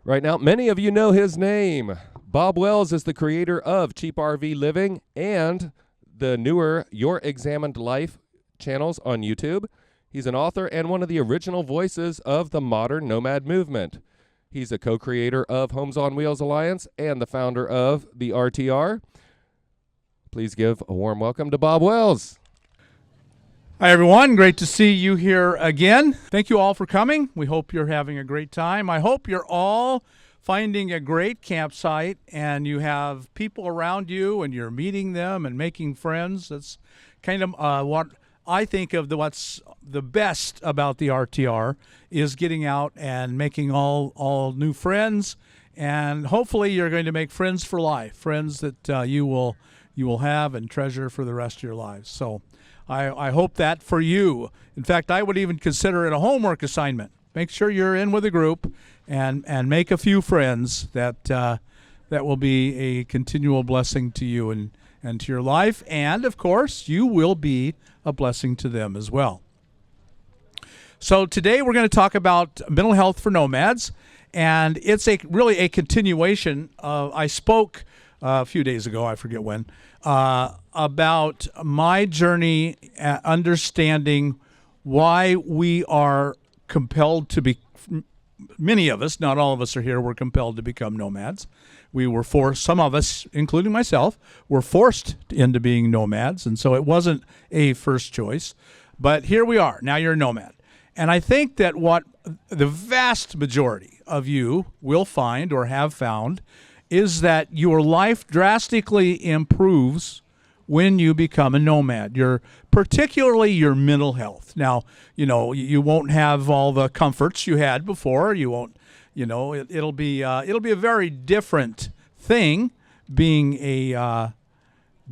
Right now, many of you know his name. Bob Wells is the creator of Cheap RV Living and the newer Your Examined Life channels on YouTube. He's an author and one of the original voices of the modern nomad movement. He's a co-creator of Homes on Wheels Alliance and the founder of the RTR. Please give a warm welcome to Bob Wells. Hi, everyone. Great to see you here again. Thank you all for coming. We hope you're having a great time. I hope you're all finding a great campsite and you have people around you and you're meeting them and making friends. That's kind of what I think of what's the best about the RTR is getting out and making all new friends. And hopefully you're going to make friends for life, friends that you will have and treasure for the rest of your lives. So I hope that for you. In fact, I would even consider it a homework assignment. Make sure you're in with a group and make a few friends that will be a continual blessing to you and to your life. And, of course, you will be a blessing to them as well. So today we're going to talk about mental health for nomads. And it's really a continuation of, I spoke a few days ago, I forget when, about my journey at understanding why we are compelled to be, many of us, not all of us are here, were compelled to become nomads. We were forced, some of us, including myself, were forced into being nomads, and so it wasn't a first choice. But here we are, now you're a nomad. And I think that what the vast majority of you will find or have found is that your life drastically improves when you become a nomad, particularly your mental health. Now, you won't have all the comforts you had before. You won't, it'll be a very different thing being a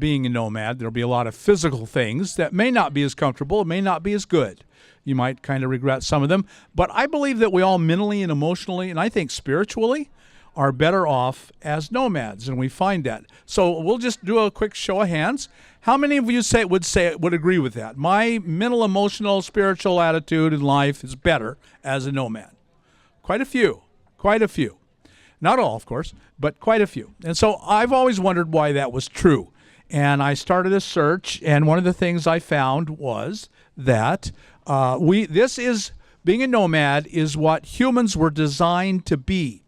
nomad. There'll be a lot of physical things that may not be as comfortable, may not be as good. You might kind of regret some of them, but I believe that we all mentally and emotionally, and I think spiritually, are better off as nomads, and we find that. So we'll just do a quick show of hands. How many of you would agree with that? My mental, emotional, spiritual attitude in life is better as a nomad. Quite a few. Not all, of course, but quite a few. And so I've always wondered why that was true. And I started a search, and one of the things I found was that being a nomad is what humans were designed to be.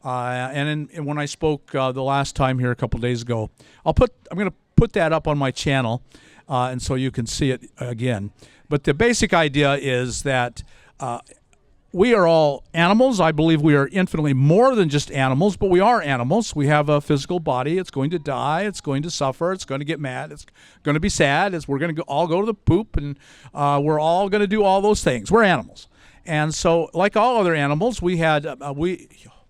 And when I spoke the last time here a couple days ago, I'm going to put that up on my channel, and so you can see it again. But the basic idea is that we are all animals. I believe we are infinitely more than just animals, but we are animals. We have a physical body. It's going to die. It's going to suffer. It's going to get mad. It's going to be sad. We're going to all go to the poop, and we're all going to do all those things. We're animals. And so like all other animals,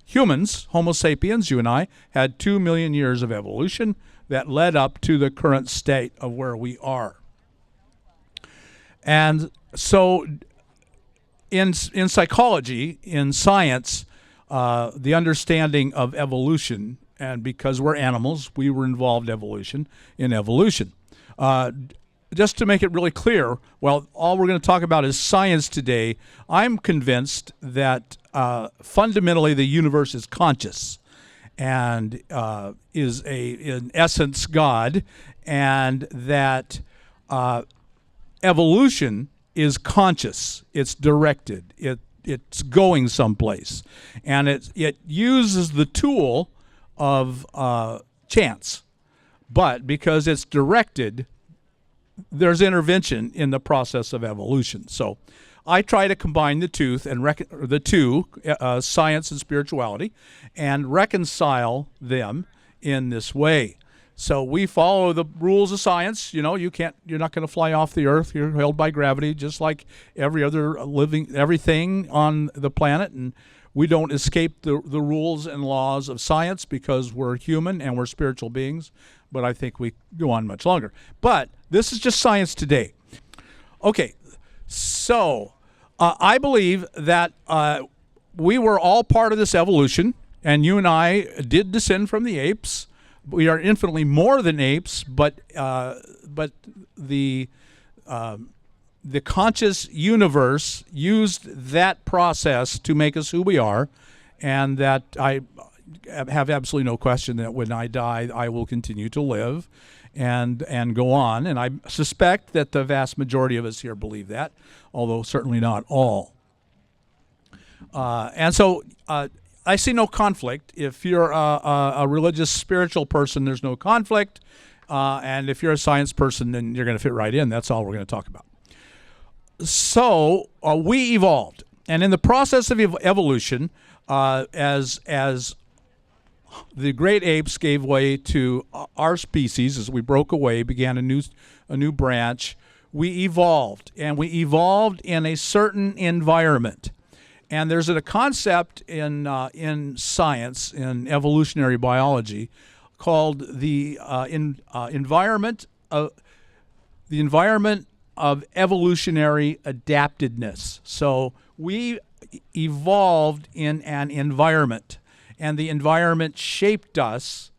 humans, Homo sapiens, you and I, had 2 million years of evolution that led up to the current state of where we are. And so in psychology, in science, the understanding of evolution, and because we're animals, we were involved in evolution. Just to make it really clear, well, all we're going to talk about is science today. I'm convinced that fundamentally the universe is conscious and is in essence God, and that evolution is conscious. It's directed. It's going someplace, and it uses the tool of chance, but because it's directed, there's intervention in the process of evolution. So I try to combine the two, science and spirituality, and reconcile them in this way. So we follow the rules of science. You're not going to fly off the earth. You're held by gravity, just like everything on the planet. And we don't escape the rules and laws of science because we're human and we're spiritual beings. But I think we go on much longer. But this is just science today. Okay, so I believe that we were all part of this evolution, and you and I did descend from the apes. We are infinitely more than apes, but the conscious universe used that process to make us who we are, and that I have absolutely no question that when I die, I will continue to live and go on. And I suspect that the vast majority of us here believe that, although certainly not all. And so I see no conflict. If you're a religious, spiritual person, there's no conflict. And if you're a science person, then you're going to fit right in. That's all we're going to talk about. So we evolved. And in the process of evolution, as the great apes gave way to our species, as we broke away, began a new branch, we evolved. And we evolved in a certain environment. And there's a concept in science, in evolutionary biology, called the environment of evolutionary adaptedness. So we evolved in an environment, and the environment shaped us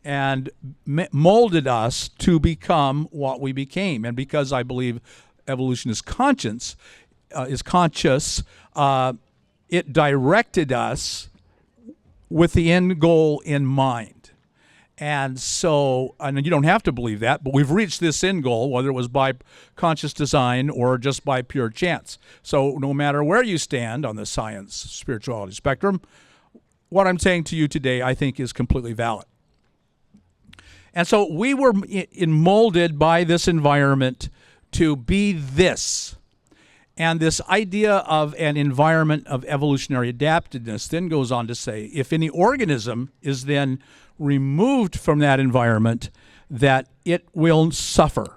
and molded us to become what we became. And because I believe evolution is conscious, it directed us with the end goal in mind. And so, and you don't have to believe that, but we've reached this end goal, whether it was by conscious design or just by pure chance. So no matter where you stand on the science spirituality spectrum, what I'm saying to you today, I think, is completely valid. And so we were molded by this environment to be this. And this idea of an environment of evolutionary adaptedness then goes on to say, if any organism is then removed from that environment, that it will suffer.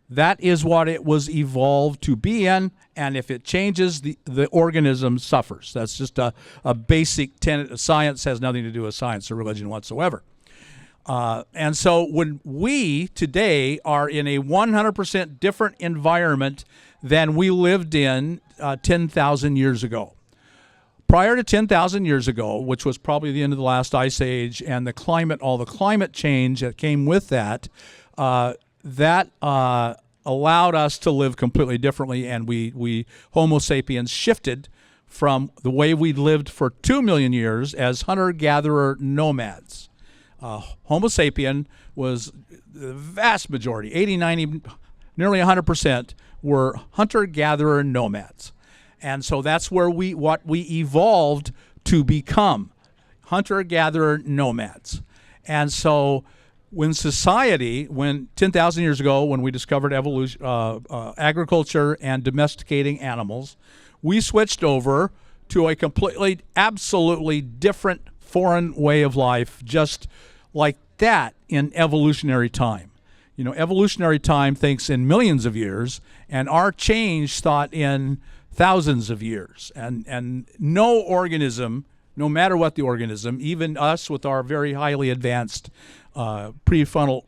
That is what it was evolved to be in, and if it changes, the organism suffers. That's just a basic tenet of science. Has nothing to do with science or religion whatsoever. And so when we today are in a 100% different environment than we lived in 10,000 years ago. Prior to 10,000 years ago, which was probably the end of the last ice age, and all the climate change that came with that, allowed us to live completely differently, and we Homo sapiens shifted from the way we lived for 2 million years as hunter-gatherer nomads. Homo sapien was the vast majority, 80, 90, nearly 100% were hunter-gatherer nomads. And so that's where what we evolved to become, hunter-gatherer nomads. And so when 10,000 years ago, when we discovered agriculture and domesticating animals, we switched over to a completely, absolutely different foreign way of life, just like that in evolutionary time. You know, evolutionary time thinks in millions of years, and our change thought in thousands of years. And no organism, no matter what the organism, even us with our very highly advanced prefrontal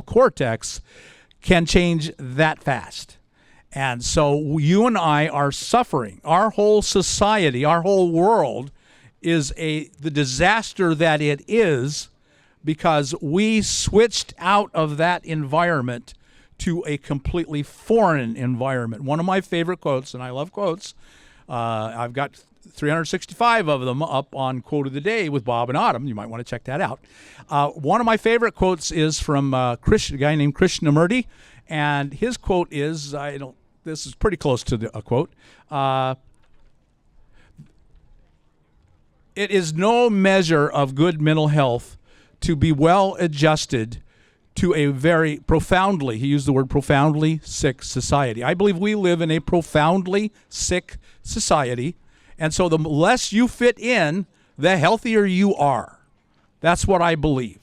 cortex, can change that fast. And so you and I are suffering. Our whole society, our whole world is the disaster that it is because we switched out of that environment to a completely foreign environment. One of my favorite quotes, and I love quotes, I've got 365 of them up on Quote of the Day with Bob and Autumn. You might want to check that out. One of my favorite quotes is from a guy named Krishnamurti, and his quote is, this is pretty close to a quote, it is no measure of good mental health to be well adjusted to a very profoundly, he used the word profoundly sick society. I believe we live in a profoundly sick society, and so the less you fit in, the healthier you are. That's what I believe.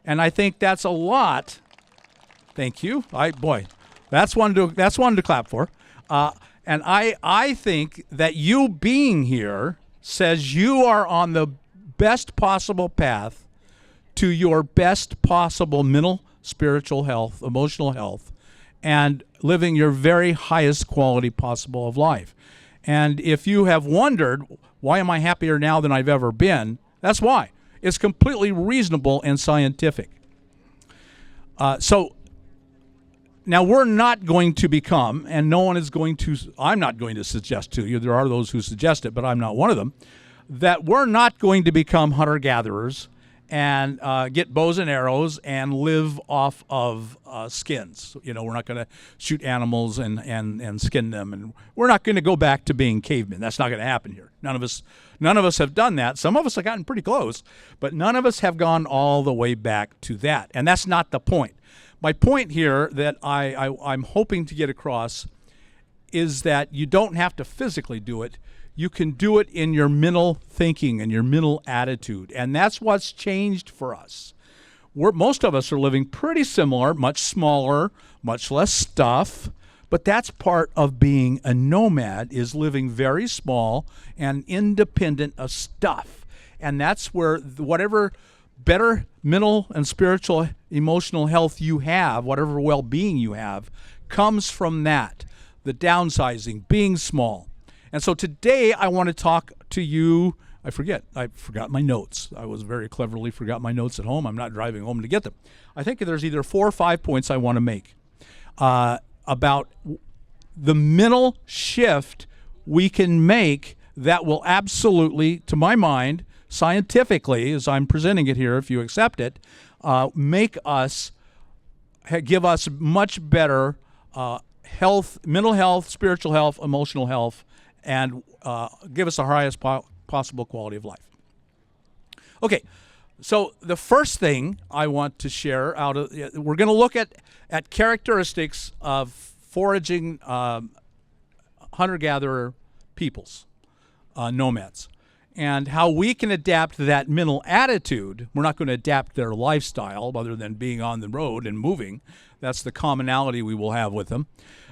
And I think that's a lot. Thank you. That's one to clap for. And I think that you being here says you are on the best possible path to your best possible mental, spiritual health, emotional health, and living your very highest quality possible of life. And if you have wondered, why am I happier now than I've ever been? That's why. It's completely reasonable and scientific. So now we're not going to become, and no one is going to, I'm not going to suggest to you, there are those who suggest it, but I'm not one of them, that we're not going to become hunter-gatherers and get bows and arrows and live off of skins. You know, we're not going to shoot animals and skin them, and we're not going to go back to being cavemen. That's not going to happen here. None of us have done that. Some of us have gotten pretty close, but none of us have gone all the way back to that, and that's not the point. My point here that I'm hoping to get across is that you don't have to physically do it. You can do it in your mental thinking and your mental attitude. And that's what's changed for us. Most of us are living pretty similar, much smaller, much less stuff. But that's part of being a nomad, is living very small and independent of stuff. And that's where whatever better mental and spiritual, emotional health you have, whatever well-being you have, comes from that. The downsizing, being small. And so today I want to talk to you. I forgot my notes. I was very cleverly forgot my notes at home. I'm not driving home to get them. I think there's either 4 or 5 points I want to make about the mental shift we can make that will absolutely, to my mind, scientifically, as I'm presenting it here, if you accept it, make us, give us much better health, mental health, spiritual health, emotional health, and give us the highest possible quality of life. Okay, so the first thing I want to share we're going to look at characteristics of foraging hunter-gatherer peoples, nomads, and how we can adapt that mental attitude. We're not going to adapt their lifestyle other than being on the road and moving. That's the commonality we will have with them.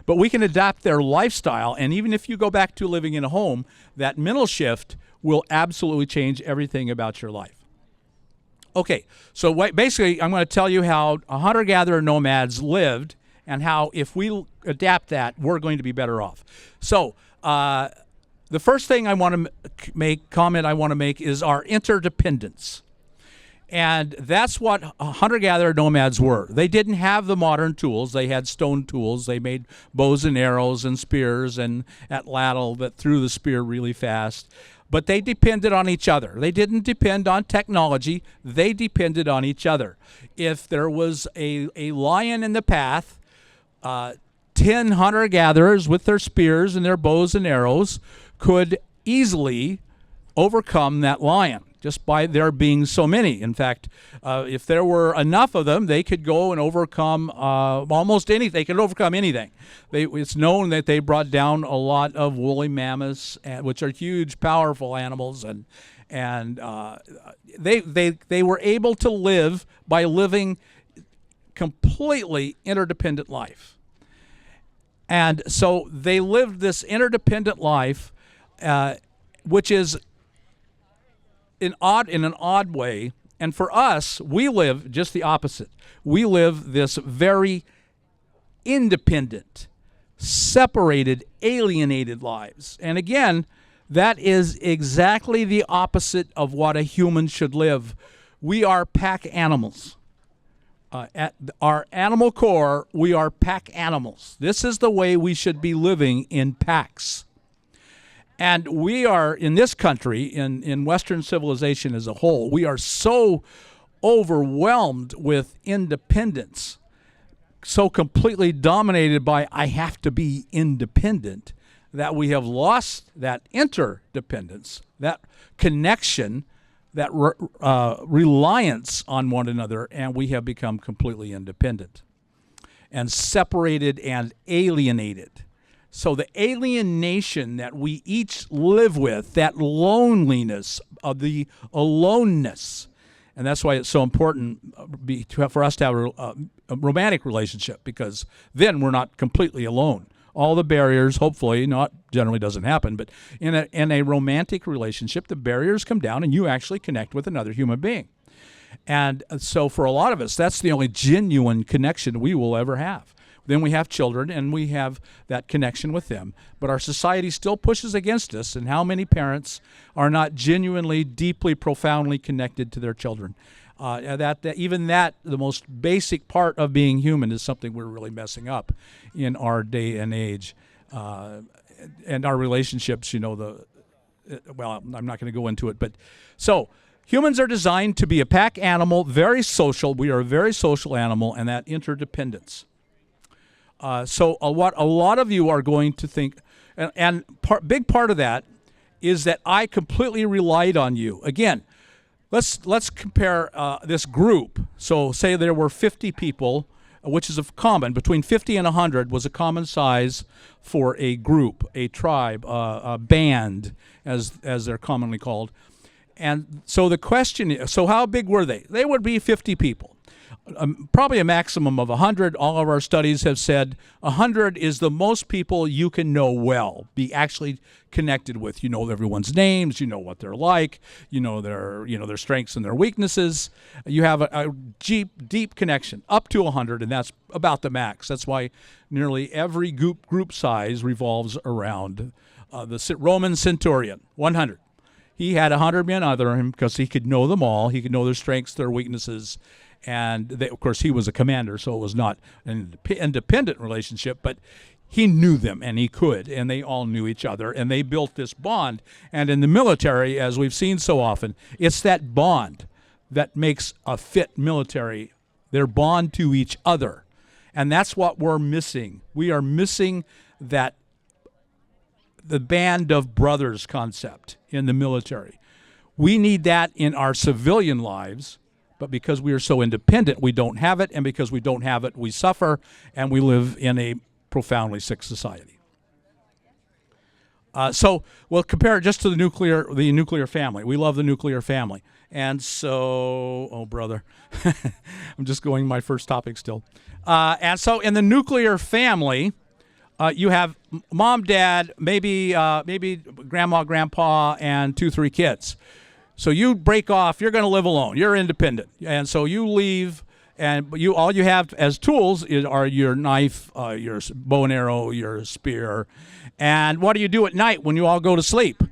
But we can adapt their lifestyle, and even if you go back to living in a home, that mental shift will absolutely change everything about your life. Okay, so basically I'm going to tell you how hunter-gatherer nomads lived and how if we adapt that, we're going to be better off. So the first thing I want to make is our interdependence. And that's what hunter-gatherer nomads were. They didn't have the modern tools. They had stone tools. They made bows and arrows and spears and atlatl that threw the spear really fast. But they depended on each other. They didn't depend on technology. They depended on each other. If there was a lion in the path, 10 hunter-gatherers with their spears and their bows and arrows could easily overcome that lion, just by there being so many. In fact, if there were enough of them, they could go and overcome almost anything. They could overcome anything. It's known that they brought down a lot of woolly mammoths, which are huge, powerful animals, and they were able to live by living completely interdependent life. And so they lived this interdependent life, which is in an odd way. And for us, we live just the opposite. We live this very independent, separated, alienated lives. And again, that is exactly the opposite of what a human should live. We are pack animals. At our animal core, we are pack animals. This is the way we should be living, in packs. And we are, in this country, in Western civilization as a whole, we are so overwhelmed with independence, so completely dominated by I have to be independent, that we have lost that interdependence, that connection, that reliance on one another, and we have become completely independent and separated and alienated. So the alienation that we each live with, that loneliness of the aloneness, and that's why it's so important for us to have a romantic relationship, because then we're not completely alone. All the barriers, hopefully, not generally doesn't happen, but in a romantic relationship, the barriers come down and you actually connect with another human being. And so for a lot of us, that's the only genuine connection we will ever have. Then we have children, and we have that connection with them. But our society still pushes against us, and how many parents are not genuinely, deeply, profoundly connected to their children? The most basic part of being human is something we're really messing up in our day and age. And our relationships, well, I'm not going to go into it, but so humans are designed to be a pack animal, very social. We are a very social animal, and that interdependence. So what a lot of you are going to think, and big part of that is that I completely relied on you. Again, let's compare this group. So say there were 50 people, which is a common, between 50 and 100 was a common size for a group, a tribe, a band, as they're commonly called. And so the question is, so how big were they? They would be 50 people. Probably a maximum of 100. All of our studies have said 100 is the most people you can know well, be actually connected with. You know everyone's names, you know what they're like, you know their strengths and their weaknesses. You have a deep connection up to 100, and that's about the max. That's why nearly every group size revolves around the Roman centurion, 100. He had 100 men under him because he could know them all. He could know their strengths, their weaknesses. And of course, he was a commander, so it was not an independent relationship, but he knew them, and he could, and they all knew each other, and they built this bond. And in the military, as we've seen so often, it's that bond that makes a fit military, their bond to each other. And that's what we're missing. We are missing the band of brothers concept in the military. We need that in our civilian lives. But because we are so independent, we don't have it, and because we don't have it, we suffer, and we live in a profoundly sick society. So we'll compare it just to the nuclear family. We love the nuclear family. And so, oh, brother, I'm just going my first topic still. And so in the nuclear family, you have mom, dad, maybe grandma, grandpa, and 2-3 kids. So you break off, you're going to live alone. You're independent. And so you leave, and all you have as tools are your knife, your bow and arrow, your spear. And what do you do at night when you all go to sleep?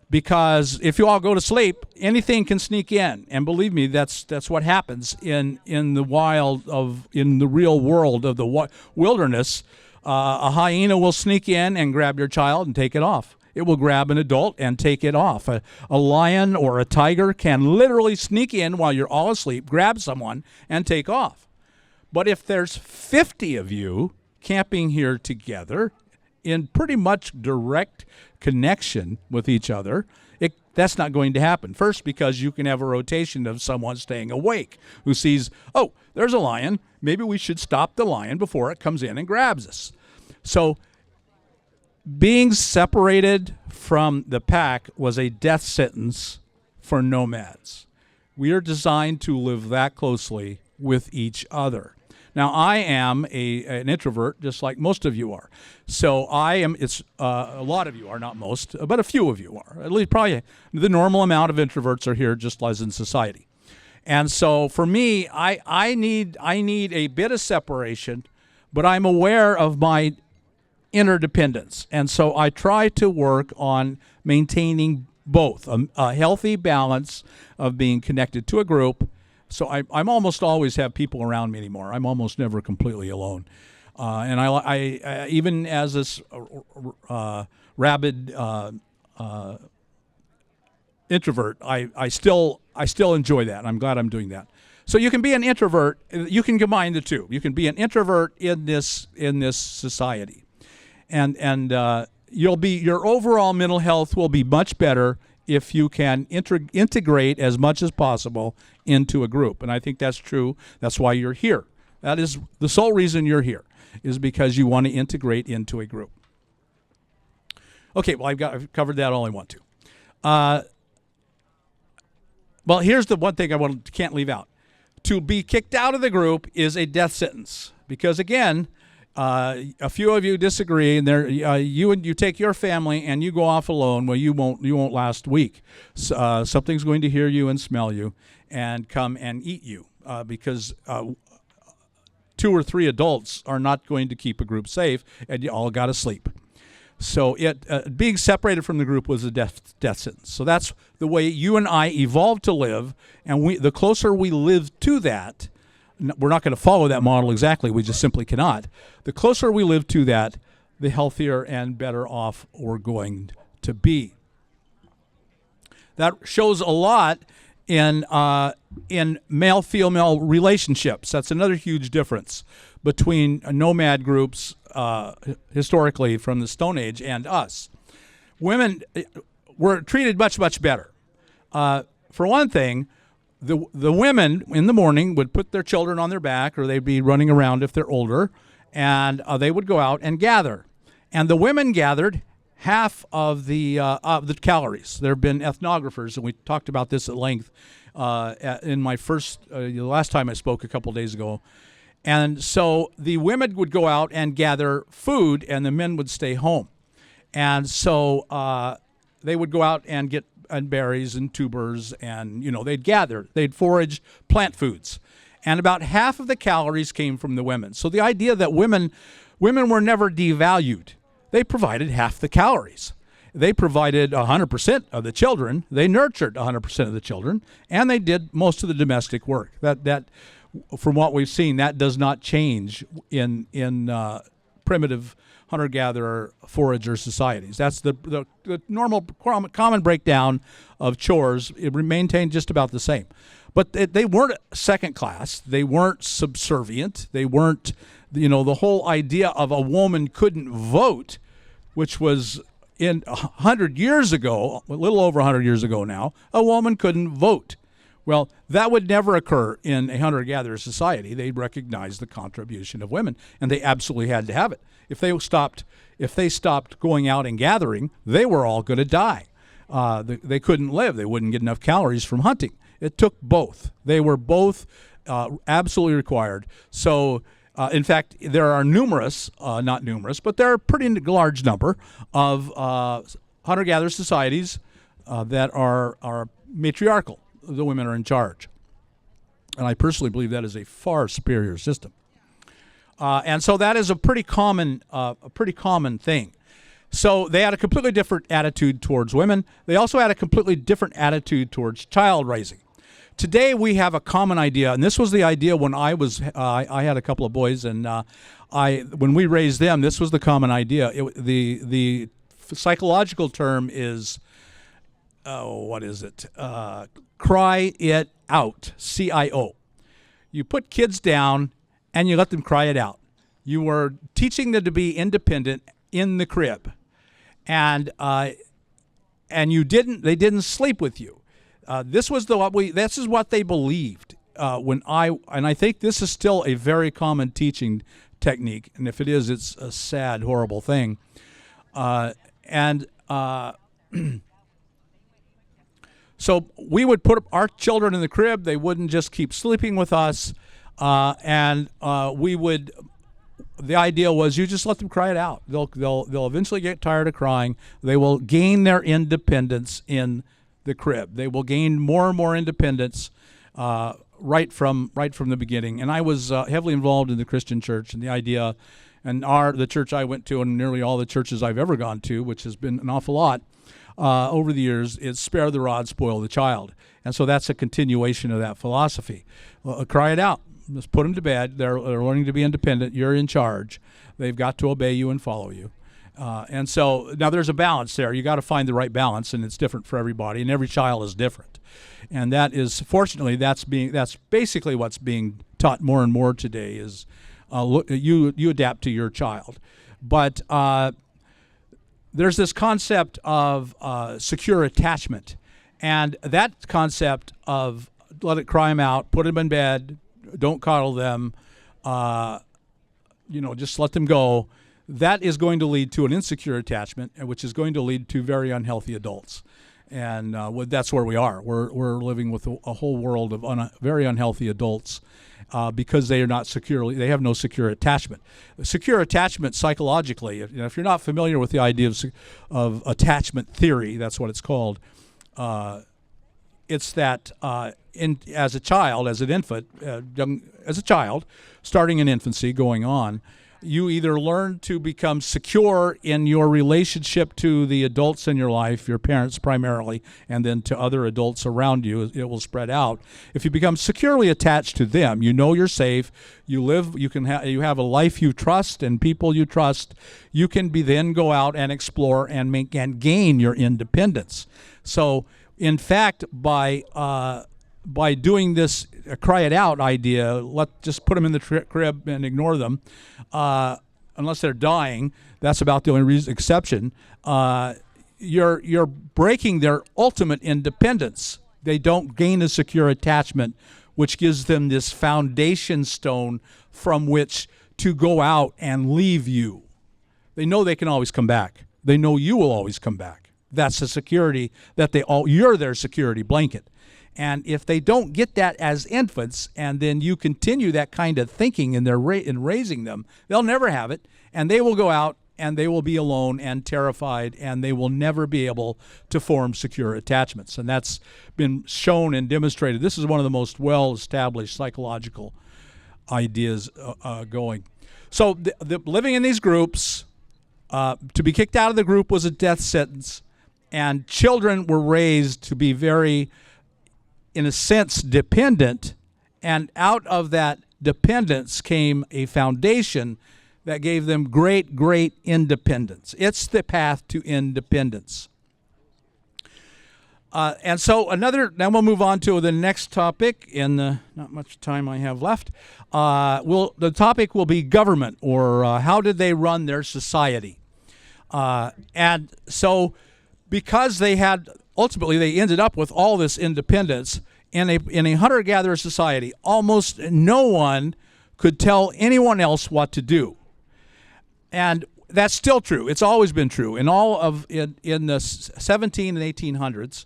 Because if you all go to sleep, anything can sneak in. And believe me, that's what happens in the wild in the real world of the wilderness. A hyena will sneak in and grab your child and take it off. It will grab an adult and take it off. A lion or a tiger can literally sneak in while you're all asleep, grab someone, and take off. But if there's 50 of you camping here together in pretty much direct connection with each other, that's not going to happen. First, because you can have a rotation of someone staying awake who sees, oh, there's a lion. Maybe we should stop the lion before it comes in and grabs us. So being separated from the pack was a death sentence for nomads. We are designed to live that closely with each other. Now, I am an introvert, just like most of you are. So a lot of you are, not most, but a few of you are. At least probably the normal amount of introverts are here, just as in society. And so for me, I need a bit of separation, but I'm aware of my interdependence. And so I try to work on maintaining both, a healthy balance of being connected to a group. So I'm almost always have people around me anymore. I'm almost never completely alone. And I even as this rabid introvert, I still enjoy that. I'm glad I'm doing that. So you can be an introvert. You can combine the two. You can be an introvert in this society. And your overall mental health will be much better if you can integrate as much as possible into a group. And I think that's true. That's why you're here. That is the sole reason you're here, is because you want to integrate into a group. Okay, well, I've covered that all I want to. Well, here's the one thing can't leave out. To be kicked out of the group is a death sentence, because again, a few of you disagree, and you take your family and you go off alone. Well, you won't last a week. Something's going to hear you and smell you and come and eat you, because 2 or 3 adults are not going to keep a group safe, and you all got to sleep. So being separated from the group was a death sentence. So that's the way you and I evolved to live, and the closer we live to that. We're not going to follow that model exactly. We just simply cannot. The closer we live to that, the healthier and better off we're going to be. That shows a lot in male-female relationships. That's another huge difference between nomad groups historically from the Stone Age and us. Women were treated much, much better. For one thing, the women in the morning would put their children on their back, or they'd be running around if they're older, and they would go out and gather. And the women gathered half of the calories. There have been ethnographers, and we talked about this at length in my the last time I spoke a couple days ago. And so the women would go out and gather food, and the men would stay home. And so they would go out and get berries and tubers, and they'd gather, they'd forage plant foods, and about half of the calories came from the women. So the idea that women were never devalued. They provided half the calories. They provided 100% of the children. They nurtured 100% of the children, and they did most of the domestic work. That from what we've seen, that does not change in primitive hunter-gatherer forager societies. That's the normal common breakdown of chores. It maintained just about the same. But they weren't second class. They weren't subservient. They weren't, the whole idea of a woman couldn't vote, which was in 100 years ago, a little over 100 years ago now, a woman couldn't vote. Well, that would never occur in a hunter-gatherer society. They recognized the contribution of women, and they absolutely had to have it. If they stopped going out and gathering, they were all going to die. They couldn't live. They wouldn't get enough calories from hunting. It took both. They were both absolutely required. So, in fact, there are not numerous, but there are a pretty large number of hunter-gatherer societies that are matriarchal. The women are in charge. And I personally believe that is a far superior system. And so that is a pretty common thing. So they had a completely different attitude towards women. They also had a completely different attitude towards child raising. Today we have a common idea, and this was the idea when I had a couple of boys, and when we raised them, this was the common idea. The psychological term is, what is it? Cry it out, CIO. You put kids down and you let them cry it out. You were teaching them to be independent in the crib, and they didn't sleep with you. This is what they believed. I think this is still a very common teaching technique, and if it is, it's a sad, horrible thing. So we would put our children in the crib. They wouldn't just keep sleeping with us, and we would. The idea was you just let them cry it out. They'll eventually get tired of crying. They will gain their independence in the crib. They will gain more and more independence right from the beginning. And I was heavily involved in the Christian church, and the idea, and the church I went to, and nearly all the churches I've ever gone to, which has been an awful lot over the years, is spare the rod, spoil the child. And so that's a continuation of that philosophy. Cry it out. Just put them to bed. They're learning to be independent. You're in charge. They've got to obey you and follow you. And so now there's a balance there. You got to find the right balance, and it's different for everybody, and every child is different. And that is, fortunately, that's basically what's being taught more and more today is you adapt to your child. But there's this concept of secure attachment, and that concept of let it cry them out, put them in bed, don't coddle them, just let them go. That is going to lead to an insecure attachment, which is going to lead to very unhealthy adults. And that's where we are. We're living with a whole world of very unhealthy adults because they have no secure attachment. Secure attachment psychologically, if you're not familiar with the idea of attachment theory, that's what it's called. It's that as a child, as an infant, as a child, starting in infancy, going on, you either learn to become secure in your relationship to the adults in your life, your parents primarily, and then to other adults around you. It will spread out. If you become securely attached to them, you know you're safe. You have a life you trust and people you trust. You can then go out and explore and gain your independence. So In fact, by doing this cry it out idea, just put them in the crib and ignore them, unless they're dying. That's about the only exception. You're breaking their ultimate independence. They don't gain a secure attachment, which gives them this foundation stone from which to go out and leave you. They know they can always come back. They know you will always come back. That's the security that you're their security blanket. And if they don't get that as infants, and then you continue that kind of thinking in raising them, they'll never have it, and they will go out and they will be alone and terrified, and they will never be able to form secure attachments. And that's been shown and demonstrated. This is one of the most well-established psychological ideas going. So the living in these groups, to be kicked out of the group was a death sentence, and children were raised to be very, in a sense, dependent, and out of that dependence came a foundation that gave them great, great independence. It's the path to independence. And so now we'll move on to the next topic in the not much time I have left. The topic will be government, or how did they run their society? And so because ultimately they ended up with all this independence in a hunter-gatherer society, almost no one could tell anyone else what to do. And that's still true. It's always been true. In the 17 and 1800s,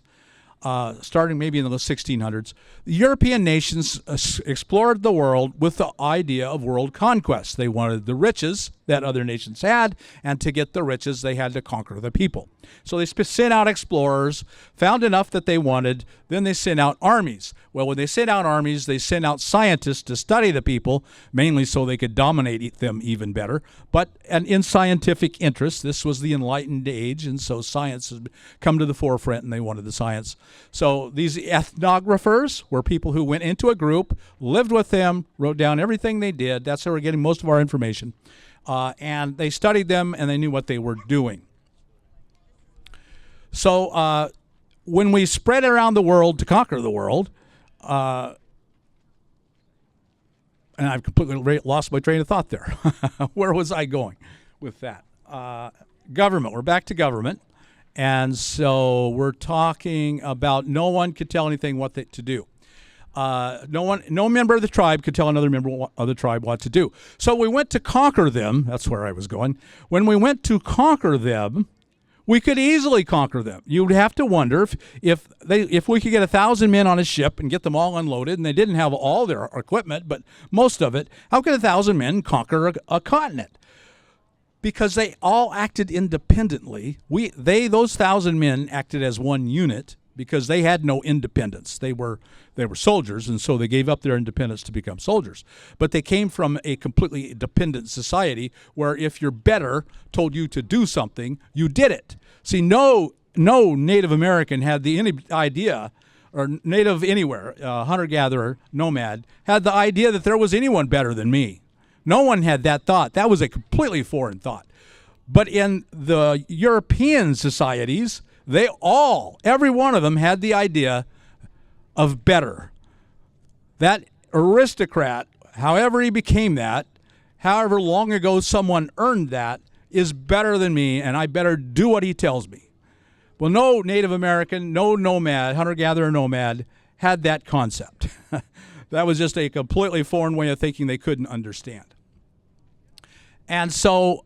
starting maybe in the 1600s, the European nations explored the world with the idea of world conquest. They wanted the riches that other nations had, and to get the riches, they had to conquer the people. So they sent out explorers, found enough that they wanted, then they sent out armies. Well, when they sent out armies, they sent out scientists to study the people, mainly so they could dominate them even better. And in scientific interest, this was the Enlightened Age, and so science has come to the forefront, and they wanted the science. So these ethnographers were people who went into a group, lived with them, wrote down everything they did. That's how we're getting most of our information. And they studied them, and they knew what they were doing. So when we spread around the world to conquer the world, and I've completely lost my train of thought there. Where was I going with that? Government. We're back to government. And so we're talking about no one could tell anything what to do. No member of the tribe could tell another member of the tribe what to do. So we went to conquer them. That's where I was going. When we went to conquer them, we could easily conquer them. You'd have to wonder if we could get 1,000 men on a ship and get them all unloaded, and they didn't have all their equipment, but most of it, how could 1,000 men conquer a continent? Because they all acted independently. Those 1,000 men acted as one unit because they had no independence. They were soldiers, and so they gave up their independence to become soldiers. But they came from a completely dependent society where if your better told you to do something, you did it. See, no Native American had any idea, or Native anywhere, hunter-gatherer, nomad, had the idea that there was anyone better than me. No one had that thought. That was a completely foreign thought. But in the European societies, every one of them had the idea of better. That aristocrat, however he became that, however long ago someone earned that, is better than me, and I better do what he tells me. Well, no Native American, no nomad, hunter-gatherer nomad, had that concept. That was just a completely foreign way of thinking they couldn't understand. And so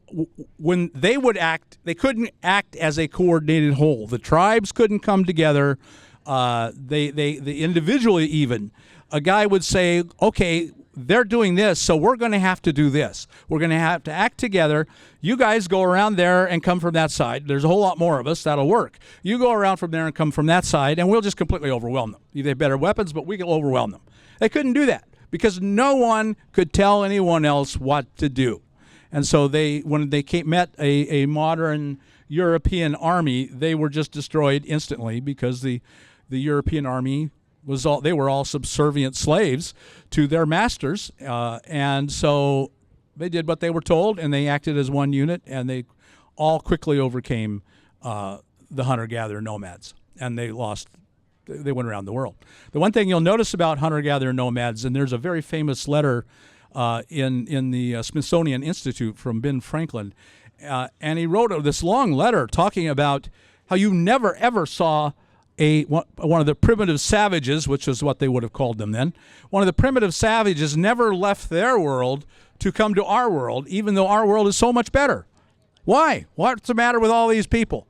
when they would act, they couldn't act as a coordinated whole. The tribes couldn't come together. They individually even. A guy would say, okay, they're doing this, so we're going to have to do this. We're going to have to act together. You guys go around there and come from that side. There's a whole lot more of us. That'll work. You go around from there and come from that side, and we'll just completely overwhelm them. They have better weapons, but we can overwhelm them. They couldn't do that because no one could tell anyone else what to do. And so when they met a modern European army, they were just destroyed instantly because the European army they were all subservient slaves to their masters, and so they did what they were told, and they acted as one unit, and they all quickly overcame the hunter-gatherer nomads, and they lost They went around the world. The one thing you'll notice about hunter-gatherer nomads, and there's a very famous letter in the Smithsonian Institute from Ben Franklin, and he wrote this long letter talking about how you never ever saw one of the primitive savages, which is what they would have called them then, one of the primitive savages never left their world to come to our world, even though our world is so much better. Why? What's the matter with all these people?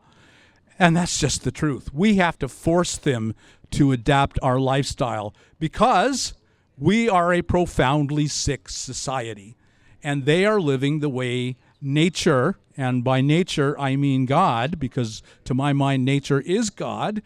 And that's just the truth. We have to force them to adapt our lifestyle because we are a profoundly sick society, and they are living the way nature, and by nature I mean God, because to my mind nature is God,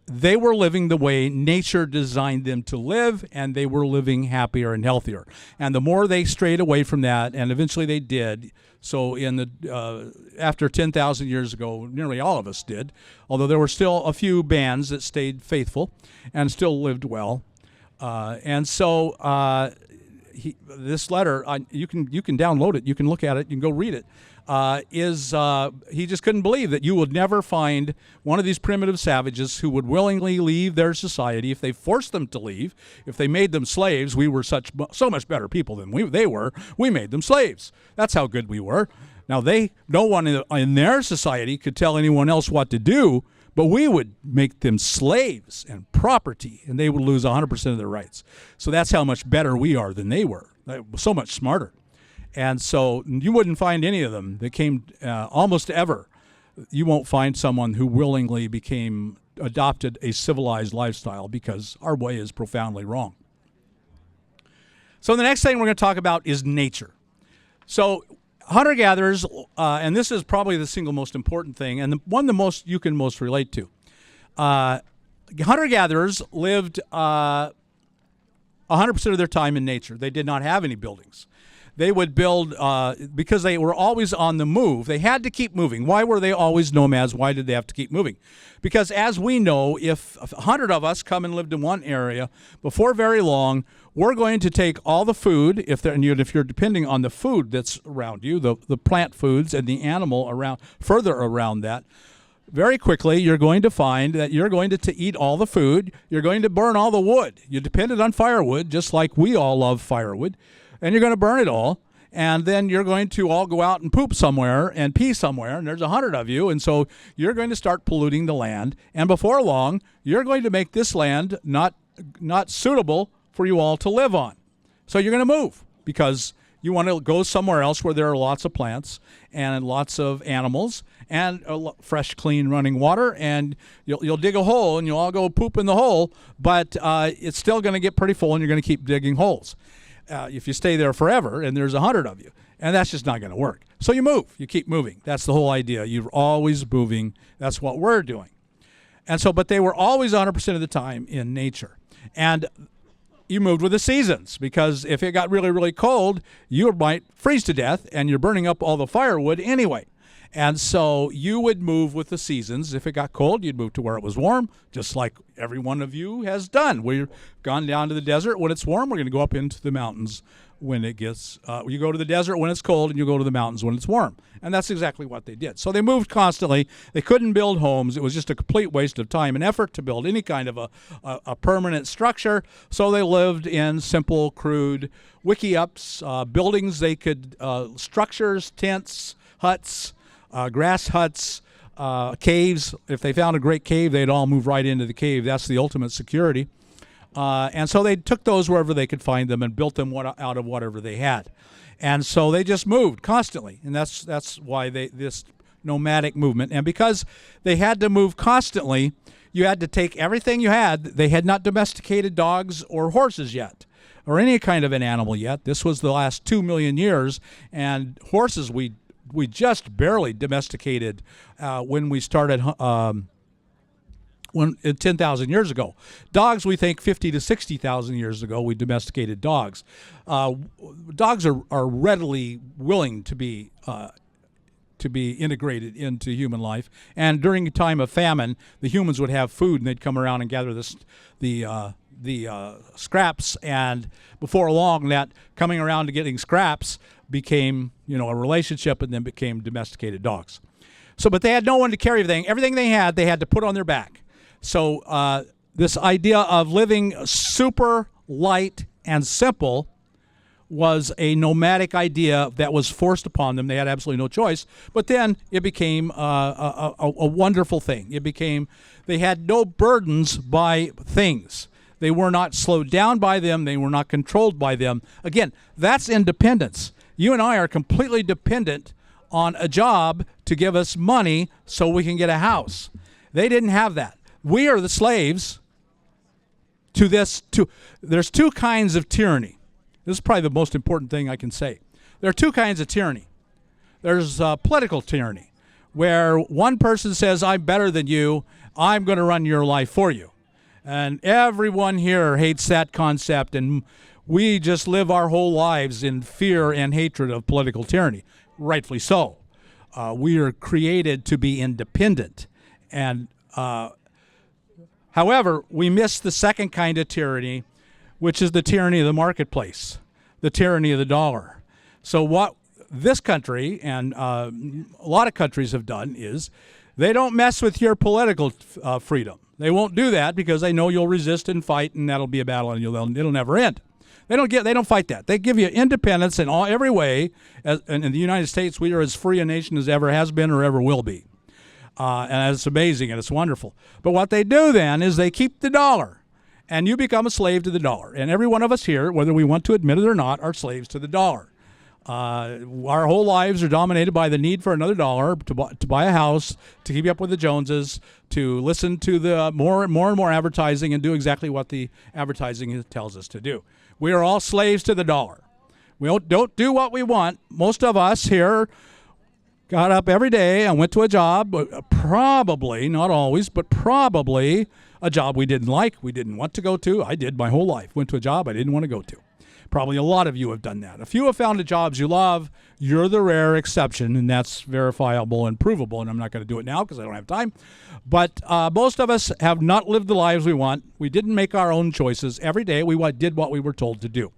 they were living the way nature designed them to live, and they were living happier and healthier. And the more they strayed away from that, and eventually they did, so in the after 10,000 years ago, nearly all of us did, although there were still a few bands that stayed faithful and still lived well. This letter, you can download it, you can look at it, you can go read it. He just couldn't believe that you would never find one of these primitive savages who would willingly leave their society if they forced them to leave. If they made them slaves, we were so much better people than they were. We made them slaves. That's how good we were. Now no one in their society could tell anyone else what to do, but we would make them slaves and property, and they would lose 100% of their rights. So that's how much better we are than they were. So much smarter. And so you wouldn't find any of them that came almost ever. You won't find someone who willingly adopted a civilized lifestyle, because our way is profoundly wrong. So the next thing we're going to talk about is nature. So hunter-gatherers, and this is probably the single most important thing, and the one you can most relate to. Hunter-gatherers lived 100% of their time in nature. They did not have any buildings. They would build, because they were always on the move, they had to keep moving. Why were they always nomads? Why did they have to keep moving? Because as we know, if 100 of us come and lived in one area, before very long, we're going to take all the food, if you're depending on the food that's around you, the plant foods and the animal further around that, very quickly you're going to find that you're going to eat all the food, you're going to burn all the wood. You depended on firewood, just like we all love firewood. And you're going to burn it all, and then you're going to all go out and poop somewhere and pee somewhere, and there's 100 of you, and so you're going to start polluting the land, and before long, you're going to make this land not suitable for you all to live on. So you're going to move, because you want to go somewhere else where there are lots of plants and lots of animals and fresh, clean running water, and you'll dig a hole, and you'll all go poop in the hole, but it's still going to get pretty full, and you're going to keep digging holes. If you stay there forever and there's 100 of you, and that's just not going to work. So you move, you keep moving. That's the whole idea. You're always moving. That's what we're doing. And so, but they were always 100% of the time in nature. And you moved with the seasons, because if it got really, really cold, you might freeze to death, and you're burning up all the firewood anyway. And so you would move with the seasons. If it got cold, you'd move to where it was warm, just like every one of you has done. We've gone down to the desert when it's warm. We're going to go up into the mountains when it gets, you go to the desert when it's cold, and you go to the mountains when it's warm. And that's exactly what they did. So they moved constantly. They couldn't build homes. It was just a complete waste of time and effort to build any kind of a permanent structure. So they lived in simple, crude wickiups, buildings they could, structures, tents, huts, grass huts, caves. If they found a great cave, they'd all move right into the cave. That's the ultimate security. And so they took those wherever they could find them and built them out of whatever they had. And so they just moved constantly. And that's why this nomadic movement. And because they had to move constantly, you had to take everything you had. They had not domesticated dogs or horses yet, or any kind of an animal yet. This was the last 2 million years. And horses we just barely domesticated when we started 10,000 years ago. Dogs, we think 50 to 60,000 years ago, we domesticated dogs. Dogs are readily willing to be integrated into human life. And during a time of famine, the humans would have food, and they'd come around and gather the scraps. And before long, that coming around to getting scraps became, a relationship, and then became domesticated dogs. So, but they had no one to carry everything. Everything they had to put on their back. So this idea of living super light and simple was a nomadic idea that was forced upon them. They had absolutely no choice. But then it became a wonderful thing. They had no burdens by things. They were not slowed down by them. They were not controlled by them. Again, that's independence. You and I are completely dependent on a job to give us money so we can get a house. They didn't have that. We are the slaves to this. There's two kinds of tyranny. This is probably the most important thing I can say. There are two kinds of tyranny. There's political tyranny, where one person says, I'm better than you, I'm going to run your life for you. And everyone here hates that concept, and we just live our whole lives in fear and hatred of political tyranny. Rightfully so. We are created to be independent. And however, we miss the second kind of tyranny, which is the tyranny of the marketplace, the tyranny of the dollar. So what this country and a lot of countries have done is they don't mess with your political freedom. They won't do that because they know you'll resist and fight, and that'll be a battle, and it'll never end. They don't fight that. They give you independence in every way. And in the United States, we are as free a nation as ever has been or ever will be. And it's amazing and it's wonderful. But what they do then is they keep the dollar. And you become a slave to the dollar. And every one of us here, whether we want to admit it or not, are slaves to the dollar. Our whole lives are dominated by the need for another dollar to buy a house, to keep up with the Joneses, to listen to the more and more advertising and do exactly what the advertising tells us to do. We are all slaves to the dollar. We don't do what we want. Most of us here got up every day and went to a job, probably, not always, but probably a job we didn't like, we didn't want to go to. I did my whole life. Went to a job I didn't want to go to. Probably a lot of you have done that. If you have found the jobs you love, you're the rare exception, and that's verifiable and provable, and I'm not going to do it now because I don't have time. But most of us have not lived the lives we want. We didn't make our own choices. Every day we did what we were told to do.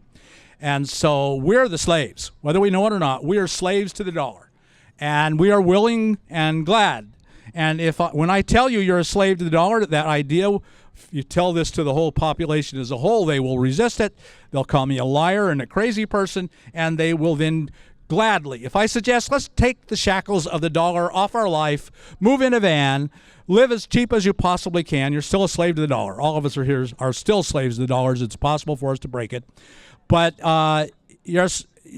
And so we're the slaves. Whether we know it or not, we are slaves to the dollar. And we are willing and glad. And when I tell you you're a slave to the dollar, that idea, if you tell this to the whole population as a whole, they will resist it. They'll call me a liar and a crazy person, and they will then gladly. If I suggest, let's take the shackles of the dollar off our life, move in a van, live as cheap as you possibly can, you're still a slave to the dollar. All of us are still slaves to the dollars. It's possible for us to break it. But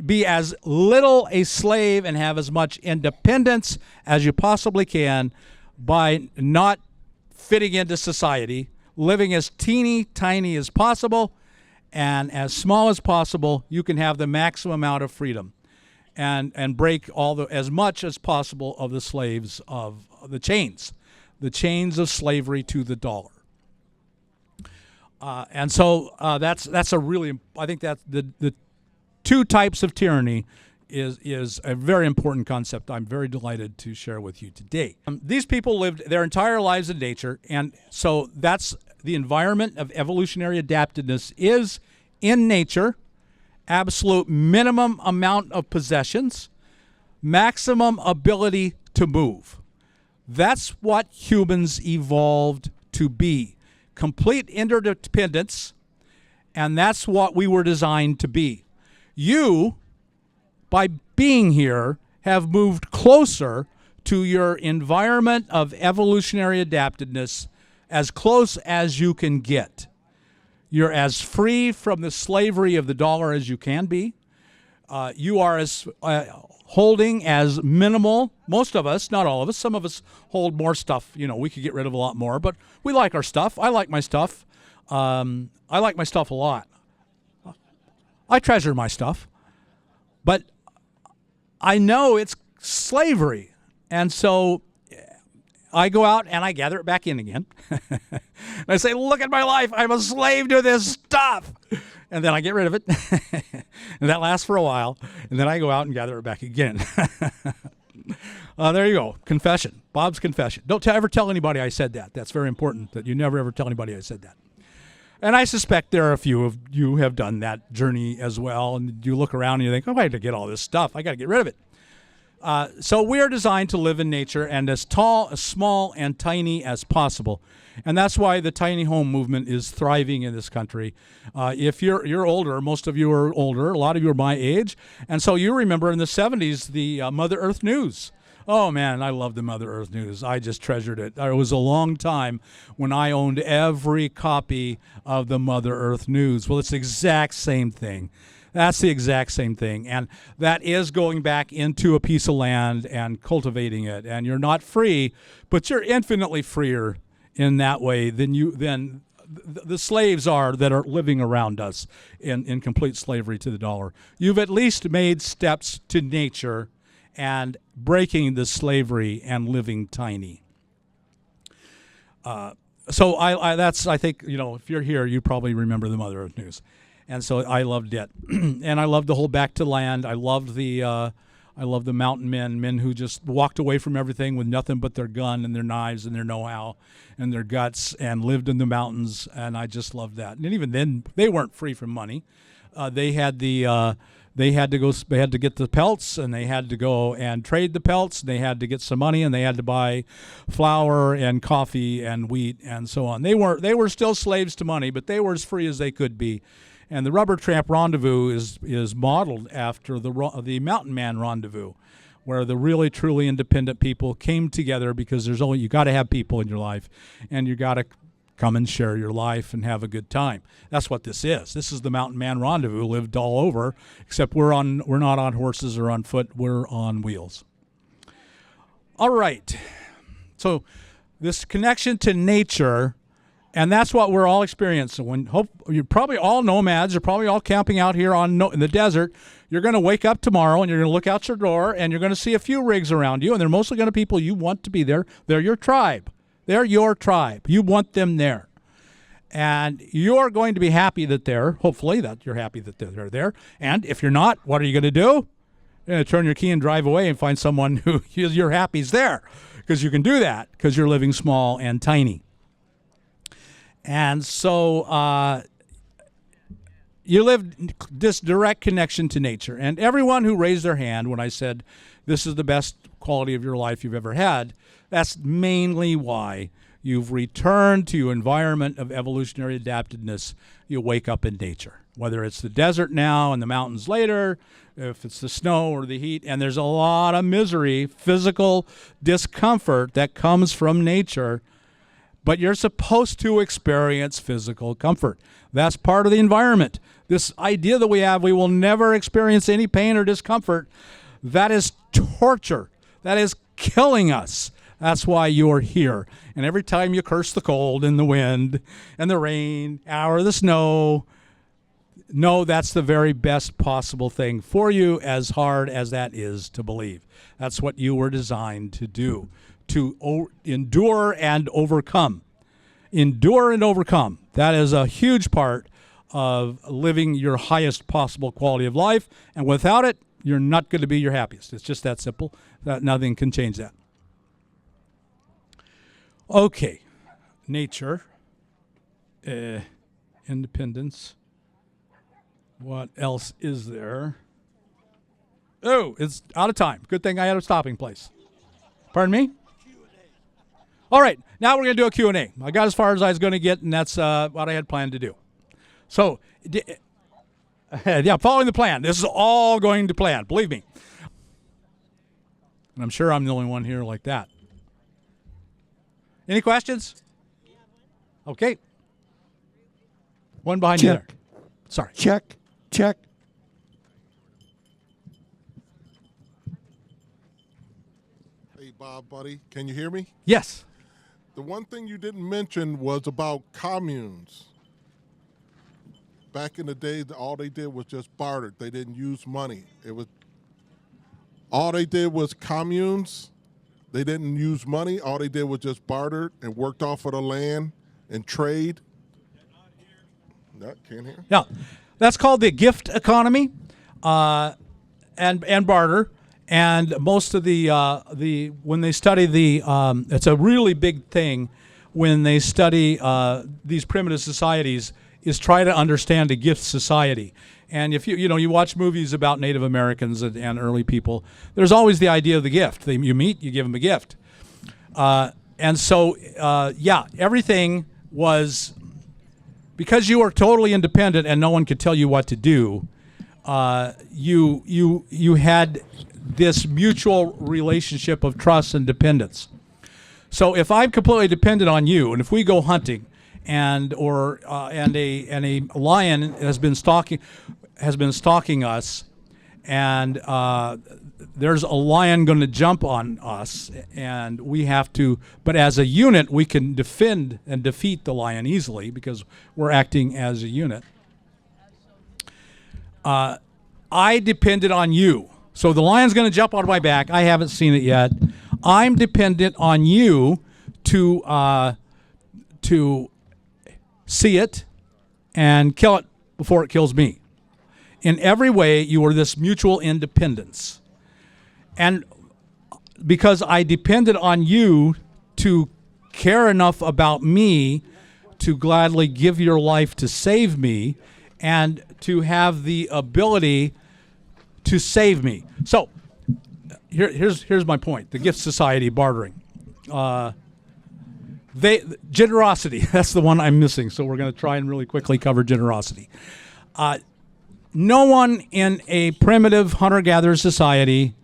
be as little a slave and have as much independence as you possibly can by not fitting into society, living as teeny tiny as possible and as small as possible. You can have the maximum amount of freedom and break as much as possible of the slaves of the chains of slavery to the dollar. And so that's a really, I think that the two types of tyranny is a very important concept I'm very delighted to share with you today. These people lived their entire lives in nature, and so that's the environment of evolutionary adaptedness is in nature, absolute minimum amount of possessions, maximum ability to move. That's what humans evolved to be. Complete interdependence, and that's what we were designed to be. You, by being here, have moved closer to your environment of evolutionary adaptedness, as close as you can get. You're as free from the slavery of the dollar as you can be. You are as holding as minimal. Most of us, not all of us, some of us hold more stuff. You know, we could get rid of a lot more, but we like our stuff. I like my stuff. I like my stuff a lot. I treasure my stuff. But I know it's slavery. And so I go out and I gather it back in again. And I say, look at my life. I'm a slave to this stuff. And then I get rid of it. And that lasts for a while. And then I go out and gather it back again. There you go. Confession. Bob's confession. Don't ever tell anybody I said that. That's very important that you never ever tell anybody I said that. And I suspect there are a few of you who have done that journey as well. And you look around and you think, oh, I got to get all this stuff. I got to get rid of it. So we are designed to live in nature and as tall, as small, and tiny as possible. And that's why the tiny home movement is thriving in this country. If you're older, most of you are older, a lot of you are my age, and so you remember in the 70s the Mother Earth News. Oh man, I love the Mother Earth News. I just treasured it. It was a long time when I owned every copy of the Mother Earth News. Well, it's the exact same thing. That's the exact same thing. And that is going back into a piece of land and cultivating it. And you're not free, but you're infinitely freer in that way than the slaves are that are living around us in complete slavery to the dollar. You've at least made steps to nature and breaking the slavery and living tiny. So I think, if you're here, you probably remember the Mother Earth News. And so I loved it. And I loved the whole back to land. I loved the mountain men who just walked away from everything with nothing but their gun and their knives and their know-how and their guts and lived in the mountains. And I just loved that. And even then, they weren't free from money. They had to get the pelts, and they had to go and trade the pelts. They had to get some money, and they had to buy flour and coffee and wheat and so on. They were still slaves to money, but they were as free as they could be. And the Rubber Tramp Rendezvous is modeled after the Mountain Man Rendezvous, where the really truly independent people came together because you got to have people in your life, and you got to come and share your life and have a good time. That's what this is. This is the Mountain Man Rendezvous, lived all over, except we're not on horses or on foot. We're on wheels. All right. So this connection to nature, and that's what we're all experiencing. You're probably all nomads. You're probably all camping out here in the desert. You're going to wake up tomorrow, and you're going to look out your door, and you're going to see a few rigs around you, and they're mostly going to be people you want to be there. They're your tribe. They're your tribe. You want them there. And you're going to be happy hopefully that you're happy that they're there. And if you're not, what are you going to do? You're going to turn your key and drive away and find someone who you're happy is there. Because you can do that because you're living small and tiny. And so you live this direct connection to nature. And everyone who raised their hand when I said this is the best quality of your life you've ever had, that's mainly why you've returned to your environment of evolutionary adaptedness. You wake up in nature, whether it's the desert now and the mountains later, if it's the snow or the heat. And there's a lot of misery, physical discomfort that comes from nature. But you're supposed to experience physical comfort. That's part of the environment. This idea that we will never experience any pain or discomfort, that is torture. That is killing us. That's why you're here. And every time you curse the cold and the wind and the rain or the snow, no, that's the very best possible thing for you, as hard as that is to believe. That's what you were designed to do. To endure and overcome. Endure and overcome. That is a huge part of living your highest possible quality of life. And without it, you're not going to be your happiest. It's just that simple. Nothing can change that. Okay. Nature. Independence. What else is there? Oh, it's out of time. Good thing I had a stopping place. Pardon me? All right, now we're going to do a Q&A. I got as far as I was going to get, and that's what I had planned to do. So, following the plan. This is all going to plan, believe me. And I'm sure I'm the only one here like that. Any questions? Okay. One behind you there. Sorry. Check. Hey, Bob, buddy, can you hear me? Yes. The one thing you didn't mention was about communes. Back in the day, all they did was just barter. They didn't use money. All they did was communes. They didn't use money. All they did was just barter and worked off of the land and trade. No, can't hear. Yeah, that's called the gift economy, and barter. And most of when they study it's a really big thing when they study these primitive societies is try to understand a gift society. And if you watch movies about Native Americans and early people, there's always the idea of the gift. You meet, you give them a gift. And so, everything was, because you were totally independent and no one could tell you what to do, you had this mutual relationship of trust and dependence. So if I'm completely dependent on you, and if we go hunting, and a lion has been stalking us, and there's a lion going to jump on us, and we have to. But as a unit, we can defend and defeat the lion easily because we're acting as a unit. I depended on you. So the lion's going to jump on my back. I haven't seen it yet. I'm dependent on you to see it and kill it before it kills me. In every way, you are this mutual independence. And because I depended on you to care enough about me to gladly give your life to save me and to have the ability to save me. So here's my point. The gift society bartering. Generosity, that's the one I'm missing. So we're going to try and really quickly cover generosity. No one in a primitive hunter-gatherer society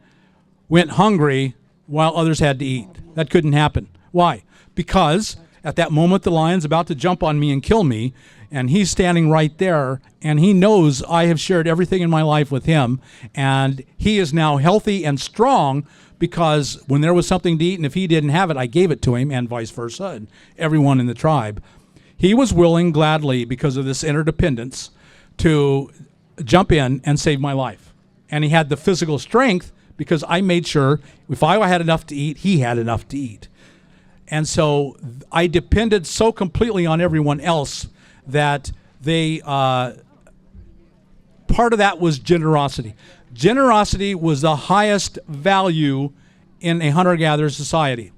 went hungry while others had to eat. That couldn't happen. Why? Because at that moment the lion's about to jump on me and kill me, and he's standing right there, and he knows I have shared everything in my life with him, and he is now healthy and strong because when there was something to eat, and if he didn't have it, I gave it to him, and vice versa, and everyone in the tribe. He was willing gladly, because of this interdependence, to jump in and save my life. And he had the physical strength because I made sure if I had enough to eat, he had enough to eat. And so I depended so completely on everyone else that part of that was generosity. Generosity was the highest value in a hunter-gatherer society.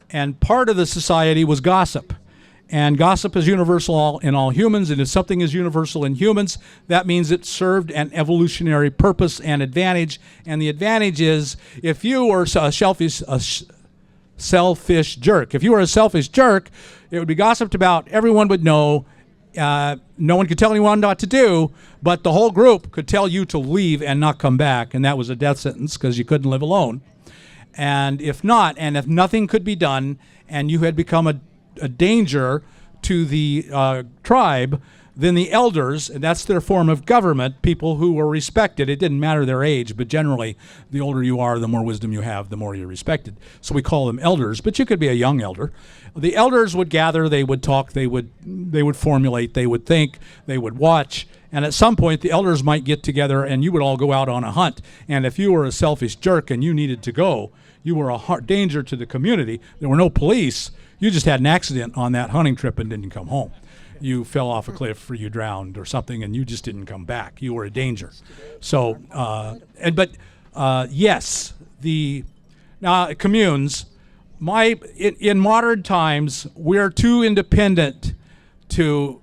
And part of the society was gossip. And gossip is universal in all humans, and if something is universal in humans, that means it served an evolutionary purpose and advantage. And the advantage is, if you were a selfish jerk, if you were a selfish jerk, it would be gossiped about, everyone would know, no one could tell anyone what to do, but the whole group could tell you to leave and not come back, and that was a death sentence because you couldn't live alone. And if not, and if nothing could be done, and you had become a danger to the tribe, then the elders, and that's their form of government, people who were respected. It didn't matter their age, but generally, the older you are, the more wisdom you have, the more you're respected. So we call them elders, but you could be a young elder. The elders would gather, they would talk, they would formulate, they would think, they would watch, and at some point, the elders might get together and you would all go out on a hunt. And if you were a selfish jerk and you needed to go, you were a danger to the community. There were no police. You just had an accident on that hunting trip and didn't come home. You fell off a cliff or you drowned or something and you just didn't come back. You were a danger. So, yes, now communes, in modern times, we're too independent to,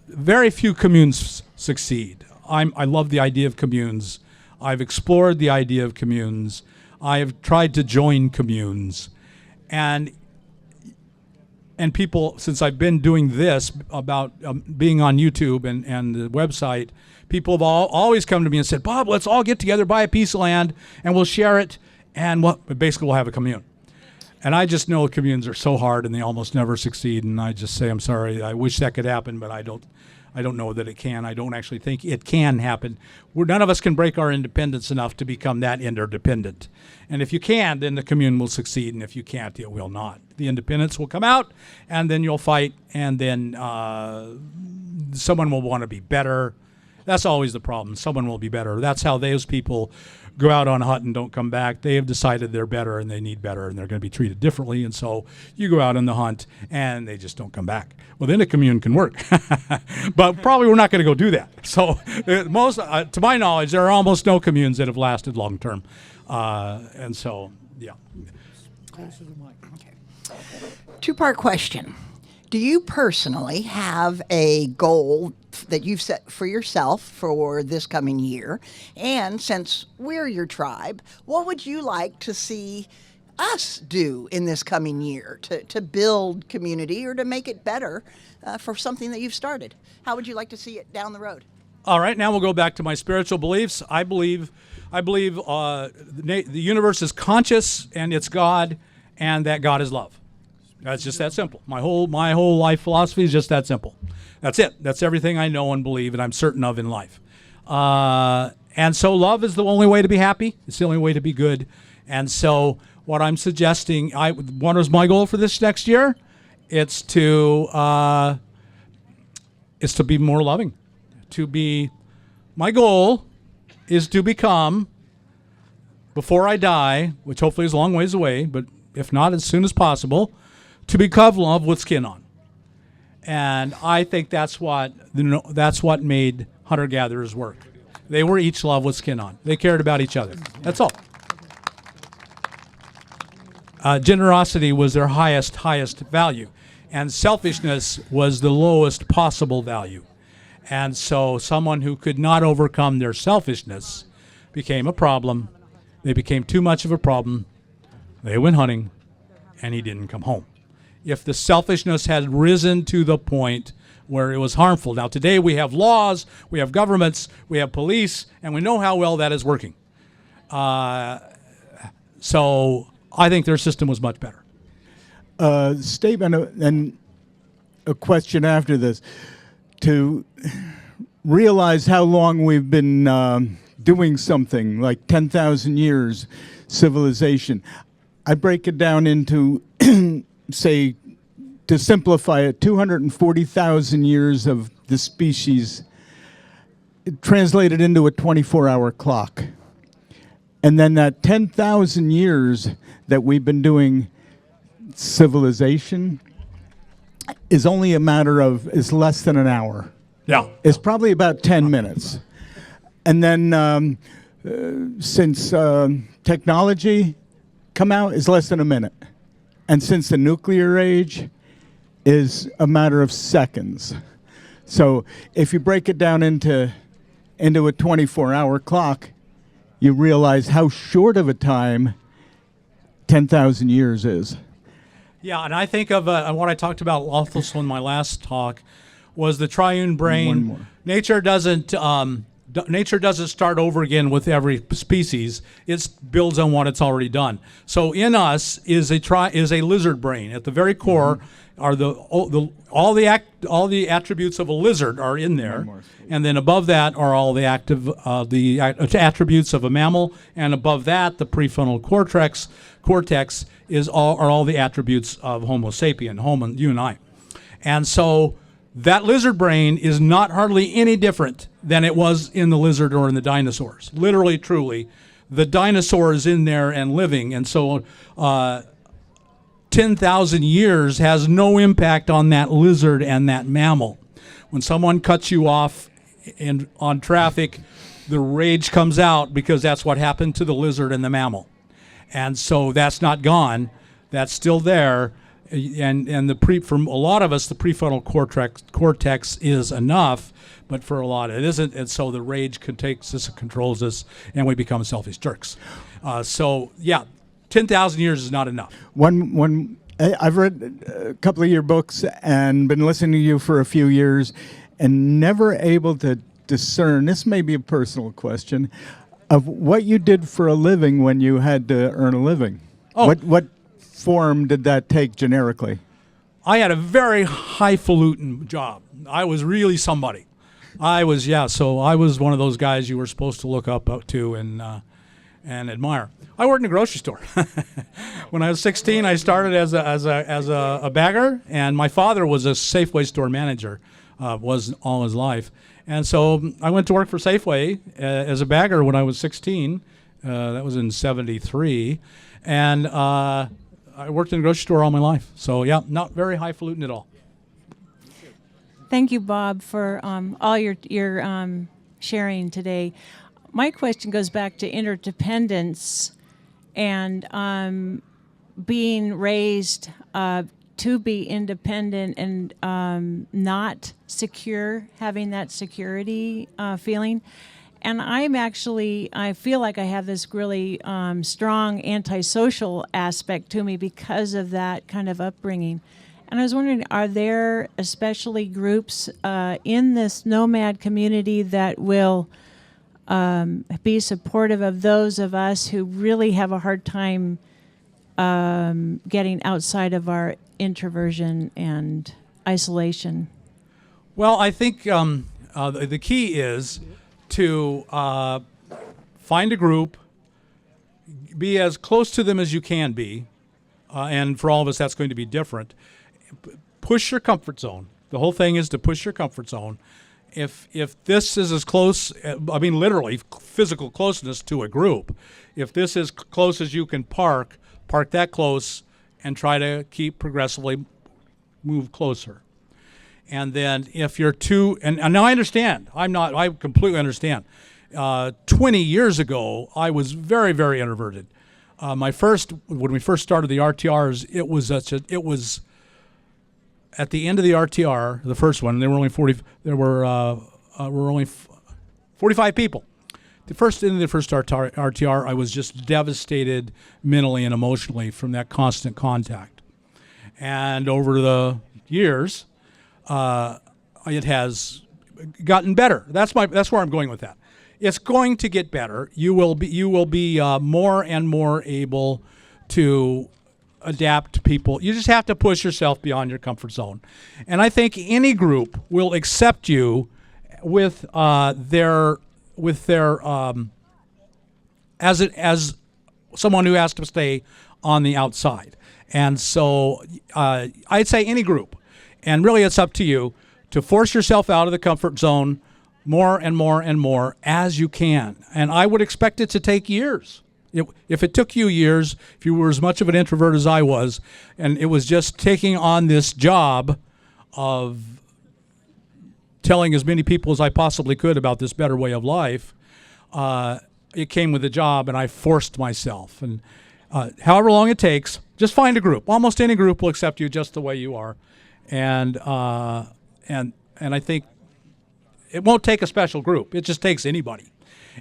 very few communes succeed. I love the idea of communes. I've explored the idea of communes. I have tried to join communes. And people, since I've been doing this about being on YouTube and the website, people have always come to me and said, Bob, let's all get together, buy a piece of land, and we'll share it, and basically we'll have a commune. And I just know communes are so hard and they almost never succeed, and I just say, I'm sorry, I wish that could happen, but I don't know that it can. I don't actually think it can happen. None of us can break our independence enough to become that interdependent. And if you can, then the commune will succeed, and if you can't, it will not. The independence will come out, and then you'll fight, and then someone will want to be better. That's always the problem. Someone will be better. That's how those people go out on a hunt and don't come back. They have decided they're better and they need better and they're going to be treated differently. And so you go out on the hunt and they just don't come back. Well, then a commune can work. But probably we're not going to go do that. So to my knowledge, there are almost no communes that have lasted long term. And so, yeah. Okay. Two-part question. Do you personally have a goal that you've set for yourself for this coming year? And since we're your tribe, what would you like to see us do in this coming year to build community or to make it better for something that you've started? How would you like to see it down the road? All right, now we'll go back to my spiritual beliefs. I believe the universe is conscious and it's God, and that God is love. That's just that simple. My whole life philosophy is just that simple. That's it. That's everything I know and believe and I'm certain of in life. And so love is the only way to be happy. It's the only way to be good. And so what I'm suggesting, what is my goal for this next year? It's to be more loving. My goal is to become, before I die, which hopefully is a long ways away, but if not, as soon as possible, to become love with skin on. And I think that's what made hunter-gatherers work. They were each love with skin on. They cared about each other. That's all. Generosity was their highest value. And selfishness was the lowest possible value. And so someone who could not overcome their selfishness became a problem. They became too much of a problem. They went hunting, and he didn't come home. If the selfishness had risen to the point where it was harmful. Now, today we have laws, we have governments, we have police, and we know how well that is working. So I think their system was much better. Statement and a question after this. To realize how long we've been doing something, like 10,000 years civilization, I break it down into, say, to simplify it, 240,000 years of the species translated into a 24-hour clock. And then that 10,000 years that we've been doing civilization is only a matter of, is less than an hour. Yeah. It's probably about 10 minutes. And then since technology come out, is less than a minute. And since the nuclear age is a matter of seconds. So if you break it down into a 24-hour clock, you realize how short of a time 10,000 years is. Yeah, and I think of what I talked about also in my last talk was the triune brain. One more. Nature doesn't start over again with every species. It builds on what it's already done. So in us is a lizard brain. At the very core are all the attributes of a lizard are in there, and then above that are all the attributes of a mammal, and above that the prefrontal cortex are all the attributes of Homo sapien, you and I. And so that lizard brain is not hardly any different than it was in the lizard or in the dinosaurs. Literally, truly, the dinosaur is in there and living. And so 10,000 years has no impact on that lizard and that mammal. When someone cuts you off on traffic, the rage comes out because that's what happened to the lizard and the mammal. And so that's not gone. That's still there. And for a lot of us, the prefrontal cortex is enough, but for a lot it isn't. And so the rage takes us and controls us, and we become selfish jerks. So yeah, 10,000 years is not enough. I've read a couple of your books and been listening to you for a few years, and never able to discern. This may be a personal question of what you did for a living when you had to earn a living. Oh. What form did that take generically? I had a very highfalutin job. I was really somebody. So I was one of those guys you were supposed to look up to and admire. I worked in a grocery store. When I was 16, I started as a bagger, and my father was a Safeway store manager, was all his life. And so I went to work for Safeway as a bagger when I was 16. That was in 73. And I worked in a grocery store all my life. So, yeah, not very highfalutin at all. Thank you, Bob, for all your sharing today. My question goes back to interdependence and being raised to be independent and not secure, having that security feeling. And I feel like I have this really strong antisocial aspect to me because of that kind of upbringing. And I was wondering, are there especially groups in this nomad community that will be supportive of those of us who really have a hard time getting outside of our introversion and isolation? Well, I think the key is to find a group, be as close to them as you can be, and for all of us that's going to be different. Push your comfort zone. The whole thing is to push your comfort zone. If this is as close, I mean literally physical closeness to a group, if this is close as you can park that close and try to keep progressively move closer. And then if you're too, and now I understand, I completely understand. 20 years ago, I was very, very introverted. When we first started the RTRs, it was at the end of the RTR, the first one, there were only 45 people. The first RTR, I was just devastated mentally and emotionally from that constant contact. And over the years, it has gotten better. That's where I'm going with that. It's going to get better. You will be more and more able to adapt to people. You just have to push yourself beyond your comfort zone. And I think any group will accept you with their as someone who has to stay on the outside. And so I'd say any group. And really it's up to you to force yourself out of the comfort zone more and more and more as you can. And I would expect it to take years. If it took you years, if you were as much of an introvert as I was, and it was just taking on this job of telling as many people as I possibly could about this better way of life, it came with the job, and I forced myself. And however long it takes, just find a group. Almost any group will accept you just the way you are, and I think it won't take a special group. It just takes anybody.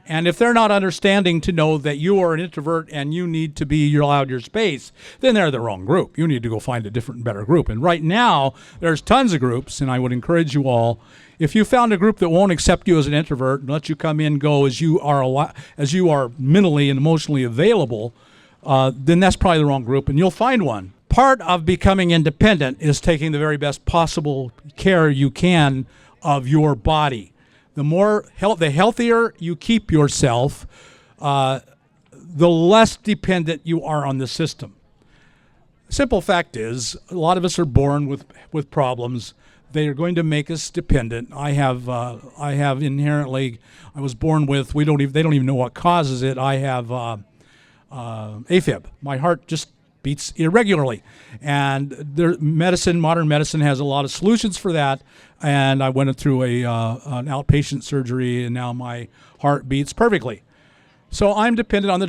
And if they're not understanding to know that you are an introvert and you need to be allowed your space, then they're the wrong group. You need to go find a different and better group. And right now, there's tons of groups, and I would encourage you all, if you found a group that won't accept you as an introvert and let you come in, go as you are mentally and emotionally available, then that's probably the wrong group, and you'll find one. Part of becoming independent is taking the very best possible care you can of your body. The healthier you keep yourself, the less dependent you are on the system. The simple fact is, a lot of us are born with problems. They are going to make us dependent. I have inherently, I was born with, they don't even know what causes it. I have AFib. My heart just beats irregularly, and modern medicine has a lot of solutions for that. And I went through an outpatient surgery, and now my heart beats perfectly. So I'm dependent on the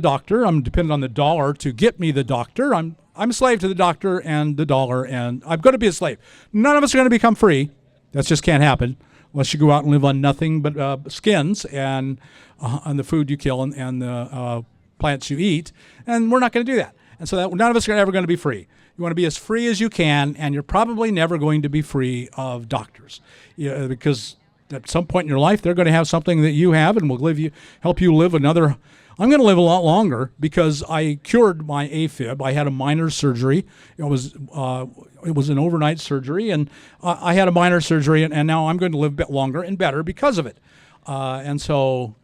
doctor. I'm dependent on the dollar to get me the doctor. I'm a slave to the doctor and the dollar, and I'm going to be a slave. None of us are going to become free. That just can't happen unless you go out and live on nothing but skins and on the food you kill and the plants you eat. And we're not going to do that. And so none of us are ever going to be free. You want to be as free as you can, and you're probably never going to be free of doctors, because at some point in your life they're going to have something that you have and will help you live another. I'm going to live a lot longer because I cured my AFib. I had a minor surgery. It was an overnight surgery, and I had a minor surgery, and now I'm going to live a bit longer and better because of it. And so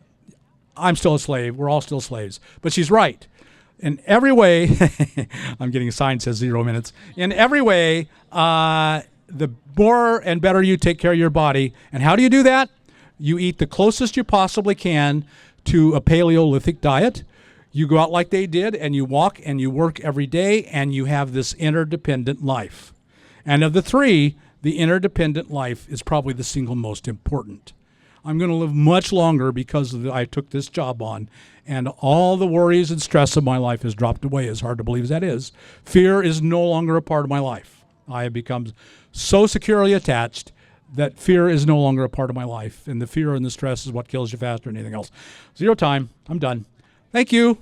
I'm still a slave. We're all still slaves. But she's right. In every way, I'm getting a sign that says 0 minutes. In every way, the more and better you take care of your body. And how do you do that? You eat the closest you possibly can to a Paleolithic diet. You go out like they did, and you walk and you work every day, and you have this interdependent life. And of the three, the interdependent life is probably the single most important. I'm going to live much longer because I took this job on. And all the worries and stress of my life has dropped away, as hard to believe as that is. Fear is no longer a part of my life. I have become so securely attached that fear is no longer a part of my life. And the fear and the stress is what kills you faster than anything else. 0 time. I'm done. Thank you.